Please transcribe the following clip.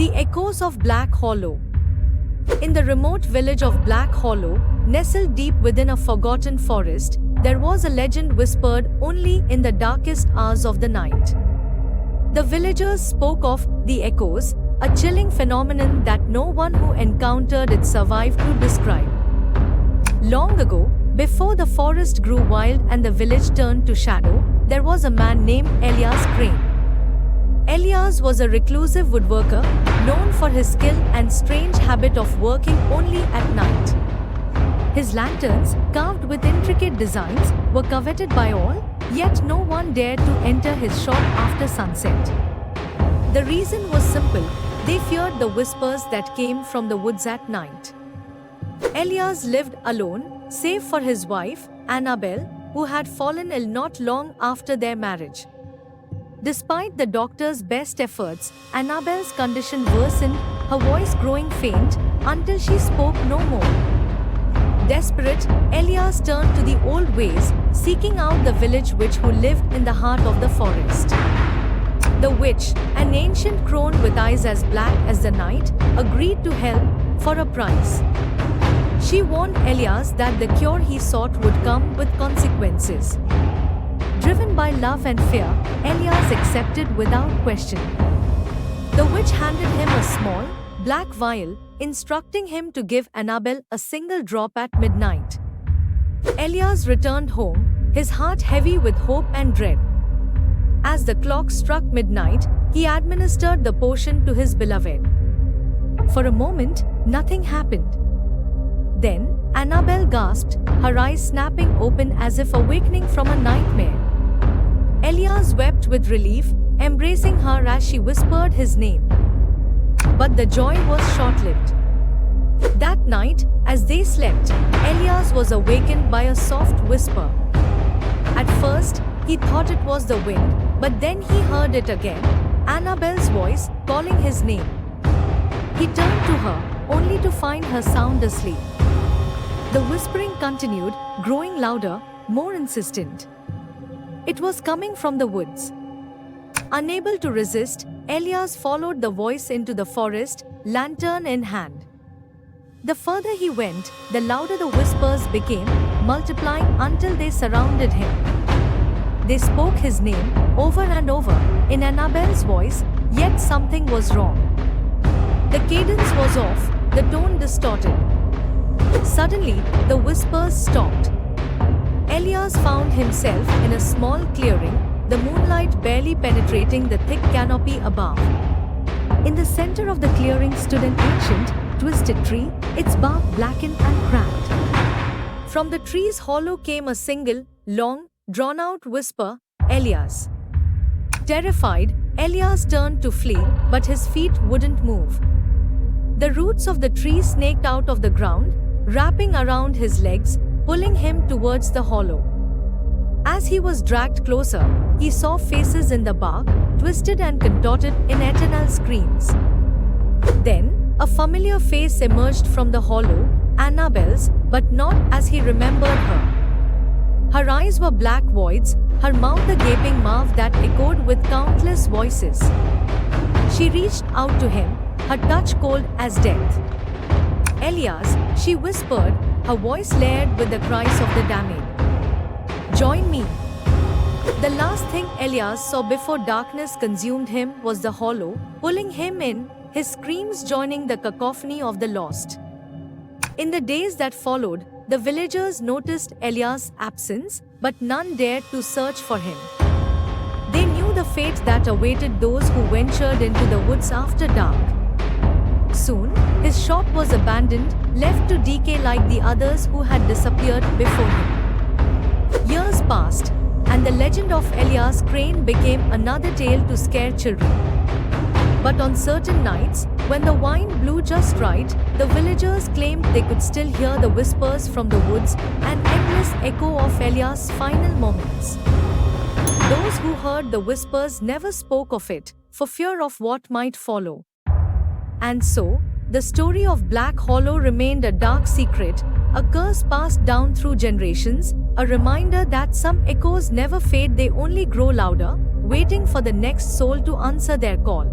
The echoes of Black Hollow. In the remote village of Black Hollow, nestled deep within a forgotten forest, there was a legend whispered only in the darkest hours of the night. The villagers spoke of the echoes, a chilling phenomenon that no one who encountered it survived to describe. Long ago, before the forest grew wild and the village turned to shadow, there was a man named Elias Crane. Elias was a reclusive woodworker, known for his skill and strange habit of working only at night. His lanterns, carved with intricate designs, were coveted by all, yet no one dared to enter his shop after sunset. The reason was simple: they feared the whispers that came from the woods at night. Elias lived alone, save for his wife, Annabelle, who had fallen ill not long after their marriage. Despite the doctor's best efforts, Annabelle's condition worsened, her voice growing faint, until she spoke no more. Desperate, Elias turned to the old ways, seeking out the village witch who lived in the heart of the forest. The witch, an ancient crone with eyes as black as the night, agreed to help, for a price. She warned Elias that the cure he sought would come with consequences. Driven by love and fear, Elias accepted without question. The witch handed him a small, black vial, instructing him to give Annabelle a single drop at midnight. Elias returned home, his heart heavy with hope and dread. As the clock struck midnight, he administered the potion to his beloved. For a moment, nothing happened. Then, Annabelle gasped, her eyes snapping open as if awakening from a nightmare. Elias wept with relief, embracing her as she whispered his name. But the joy was short-lived. That night, as they slept, Elias was awakened by a soft whisper. At first, he thought it was the wind, but then he heard it again, Annabelle's voice, calling his name. He turned to her, only to find her sound asleep. The whispering continued, growing louder, more insistent. It was coming from the woods. Unable to resist, Elias followed the voice into the forest, lantern in hand. The further he went, the louder the whispers became, multiplying until they surrounded him. They spoke his name, over and over, in Annabelle's voice, yet something was wrong. The cadence was off, the tone distorted. Suddenly, the whispers stopped. Elias found himself in a small clearing, the moonlight barely penetrating the thick canopy above. In the center of the clearing stood an ancient, twisted tree, its bark blackened and cracked. From the tree's hollow came a single, long, drawn-out whisper, "Elias." Terrified, Elias turned to flee, but his feet wouldn't move. The roots of the tree snaked out of the ground, wrapping around his legs, pulling him towards the hollow. As he was dragged closer, he saw faces in the bark, twisted and contorted in eternal screams. Then, a familiar face emerged from the hollow, Annabelle's, but not as he remembered her. Her eyes were black voids, her mouth a gaping mouth that echoed with countless voices. She reached out to him, her touch cold as death. "Elias," she whispered, her voice layered with the cries of the damned. "Join me." The last thing Elias saw before darkness consumed him was the hollow, pulling him in, his screams joining the cacophony of the lost. In the days that followed, the villagers noticed Elias' absence, but none dared to search for him. They knew the fate that awaited those who ventured into the woods after dark. Soon, his shop was abandoned, left to decay like the others who had disappeared before him. Years passed, and the legend of Elias Crane became another tale to scare children. But on certain nights, when the wind blew just right, the villagers claimed they could still hear the whispers from the woods, an endless echo of Elias' final moments. Those who heard the whispers never spoke of it, for fear of what might follow. And so, the story of Black Hollow remained a dark secret, a curse passed down through generations, a reminder that some echoes never fade, they only grow louder, waiting for the next soul to answer their call.